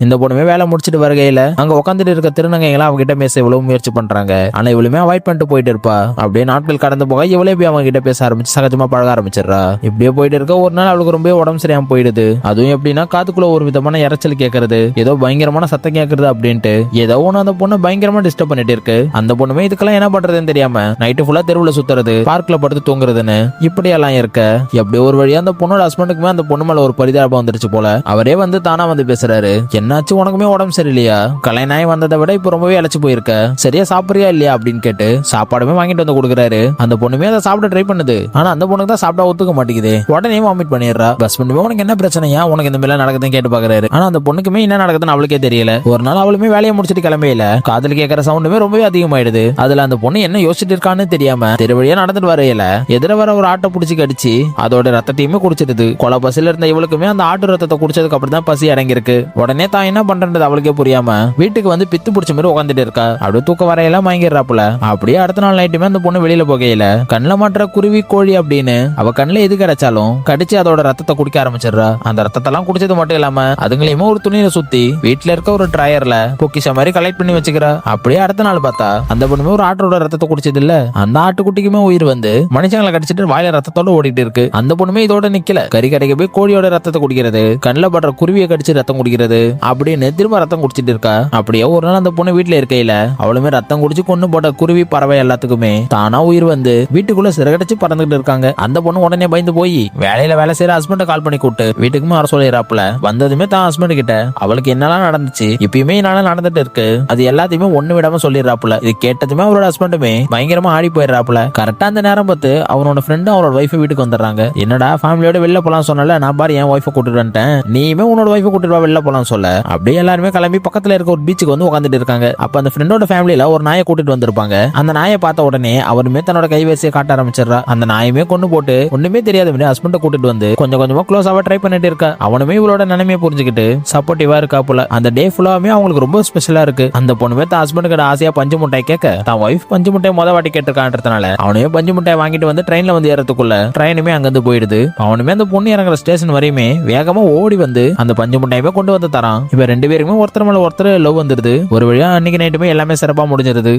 இந்த பொண்ணுமே வேலை முடிச்சிட்டு வருகையில அங்க உட்காந்துட்டு இருக்க திருநங்கைகளை அவங்க கிட்ட பேச இவ்வளவு முயற்சி பண்றாங்க. ஆனா இவளுமே அவாய்ட் பண்ணிட்டு போயிட்டு இருப்பா. அப்படியே நாட்கள் கடந்து போக இவளே போய் அவங்க கிட்ட பேச ஆரம்பிச்சு சகஜமா பழக ஆரம்பிச்சிடறா. இப்படியே போயிட்டு இருக்க ஒரு நாள் அவளுக்கு ரொம்ப உடம்பு சரியாம போயிடுது. அதுவும் எப்படின்னா காதுக்குள்ள ஒரு விதமான இறைச்சல் கேட்கறது, ஏதோ பயங்கரமான சத்தம் கேட்கறது அப்படின்ட்டு ஏதோ ஒண்ணு அந்த பொண்ணு பயங்கரமா டிஸ்டர்ப் பண்ணிட்டு இருக்கு. அந்த பொண்ணுமே இதுக்கெல்லாம் என்ன பண்றதுன்னு தெரியாம நைட்டு ஃபுல்லா தெருவுல சுத்துறது, பார்க்ல படுத்து தூங்குறதுன்னு இப்படியெல்லாம் இருக்க எப்படி ஒரு வழியா அந்த பொண்ணோட ஹஸ்பண்டுக்குமே அந்த பொண்ணு மேல ஒரு பரிதாபம் வந்துருச்சு போல. அவரே வந்து தானா வந்து பேசுறாரு. என்னாச்சு, உனக்குமே உடம்பு சரியில்லையா? கல்யாணம் ஆகி வந்ததை விட இப்ப ரொம்பவே அழைச்சு போயிருக்க, சரியா சாப்பிடுறியா இல்லையா அப்படின்னு கேட்டு சாப்பாடுமே வாங்கிட்டு வந்து கொடுக்குறாரு. அந்த பொண்ணுமே அதை சாப்பிட ட்ரை பண்ணுது. ஆனா அந்த பொண்ணுக்கு தான் சாப்பிட ஒத்துக்க மாட்டேங்குது. உடனே வாமிட் பண்ணிடுறா. ஹஸ்பண்டுமே உனக்கு என்ன பிரச்சனையா, உனக்கு இந்த மாதிரி நடக்குதுன்னு கேட்டு பாக்குறாரு. ஆனா அந்த பொண்ணுக்குமே என்ன நடக்குதுன்னு அவளுக்கே தெரியல. ஒரு நாள் அவளுமே வேலையை முடிச்சிட்டு கிளம்பையில காதல் கேட்கற சவுண்டுமே ரொம்பவே அதிகமாயிடுது. அதுல அந்த பொண்ணு என்ன யோசிச்சுட்டு இருக்கான்னு தெரியாம தெரு வழியா நடந்துட்டு வரையில எதிர வர ஒரு ஆட்டை புடிச்சு கடிச்சு அதோட ரத்தத்தையுமே குடிச்சிடுது. கொலை பசில இருந்த இவளுக்குமே அந்த ஆட்டு ரத்தத்தை குடிச்சதுக்கு அப்புறம் தான் பசி அடங்கிருக்கு. உடனே தான் என்ன பண்றது அவளுக்கே புரியாம வீட்டுக்கு வந்து பித்து பிடிச்ச மாதிரி உட்காந்துட்டு இருக்கா. அப்படியே தூக்க வரையில மயங்கிடுறாப்புல. அப்படியே அடுத்த நாள் நைட்டுமே அந்த பொண்ணு வெளியில போகையில கண்ணில் மாற்ற குருவி கோழி அப்படின்னு அவ கண்ணுல எது கிடைச்சாலும் கடிச்சு அதோட ரத்தத்தை குடிக்க ஆரம்பிச்சிடுறா. அந்த ரத்தத்தெல்லாம் குடிச்சது மட்டும் இல்லாம அதுங்களையுமே ஒரு துணியில சுத்தி வீட்டுல இருக்க ஒரு ட்ரையர்ல பொக்கிஷ மாதிரி கலெக்ட் பண்ணி வச்சுக்கிறா. அப்படியே அடுத்த நாள் பார்த்தா அந்த பொண்ணுமே ஒரு ஆட்டோட ரத்தத்தை குடிச்சது இல்ல, அந்த ஆட்டுக்குட்டிக்குமே உயிர் வந்து மனுஷங்களை கடிச்சிட்டு வாயில ரத்தத்தோட ஓடிட்டு இருக்கு. அந்த பொண்ணுமே இதோட நிக்கல, கறி கடைக்கு போய் கோழியோட ரத்தத்தை குடிக்கிறது, கண்ணில் படுற குருவியை கடிச்சு ரத்தம் குடிக்கிறது அப்படின்னு திரும்ப ரத்தம் குடிச்சிட்டு இருக்கா. அப்படியே ஒரு நாள் அந்த பொண்ணு வீட்டுல இருக்கையில அவளுமே ரத்தம் குடிச்சு கொண்டு போட்ட குருவி பறவை எல்லாத்துக்குமே தானா உயிர் வந்து வீட்டுக்குள்ள சிறகடிச்சு பறந்துகிட்டு இருக்காங்க. அந்த பொண்ணு உடனே பயந்து போய் வேலையில வேலை செய்யற ஹஸ்பண்ட கால் பண்ணி கூப்பிட்டு வீட்டுக்குமே வர சொல்லிடுறாப்புல. வந்ததுமே தான் ஹஸ்பண்ட் கிட்ட அவளுக்கு என்னெல்லாம் நடந்துச்சு, இப்பயுமே என்னால நடந்துட்டு இருக்கு, அது எல்லாத்தையுமே ஒண்ணு விடாம சொல்லிடுறாப்புல. இது கேட்டதுமே அவரோட ஹஸ்பண்டுமே பயங்கரமா ஆடி போயிடுறாப்புல. கரெக்டா அந்த நேரம் பார்த்து அவனோட ஃப்ரெண்டு அவரோட ஒய்ஃப் வீட்டுக்கு வந்துடுறாங்க. என்னடா ஃபேமிலியோட வெளில போலாம் சொன்னல, நான் பாரு என் ஒய்ஃபை கூட்டிட்டு வந்துட்டேன், நீயுமே உன்னோட ஒய்ஃபை கூட்டிட்டு வா வெளில போலாம் சொல்ல. அப்படியே எல்லாருமே கிளம்பி பக்கத்துல இருக்க ஒரு பீச்சுக்கு வந்து உட்காந்துட்டு இருக்காங்க. அப்ப அந்த ஃப்ரெண்டோட ஃபேமிலியில ஒரு நாயை கூட்டிட்டு வந்திருப்பாங்க. அந்த நாயை பார்த்த உடனே அவருமே தன்னோட கைவரிசையை காட்ட ஆரம்பிச்சிடறா. அந்த நாயுமே கொண்டு போட்டு ஒண்ணுமே தெரியாத ஹஸ்பண்ட கூட்டிட்டு வந்து கொஞ்சம் கொஞ்சமா க்ளோஸ் ஆக ட்ரை பண்ணிட்டு இருக்கா. அவனுமே இவளோட நிலைமையை புரிஞ்சுக்கிட்டு சப்போர்ட்டிவா இருக்கா போல. அந்த டே ஃபுல்லாமே அவங்களுக்கு ரொம்ப ஸ்பெஷலா இருக்கு. அந்த பொண்ணுமே தான் ஹஸ்பண்ட் கிட்ட ஆசையா பஞ்சு முட்டாய் கேட்க தான் ஒய்ஃப் பஞ்சு முட்டையை மொத வாட்டி கேட்டிருக்கான்றதுனால அவனுமே பஞ்சு முட்டையை வாங்கிட்டு வந்து ட்ரெயின்ல வந்து ஏறதுக்குள்ள ட்ரெயினுமே அங்கிருந்து போயிடுது. அவனுமே அந்த பொண்ணு இறங்குற ஸ்டேஷன் வரையுமே வேகமா ஓடி வந்து அந்த பஞ்சு முட்டையுமே கொண்டு வந்து தரான். இப்ப ரெண்டு பேருமே ஒருத்தர் மேல ஒருத்தர் லவ் வந்துருது. ஒரு வழியா அன்னைக்கு நைட்டுமே எல்லாமே சிறப்பா முடிஞ்சிருது.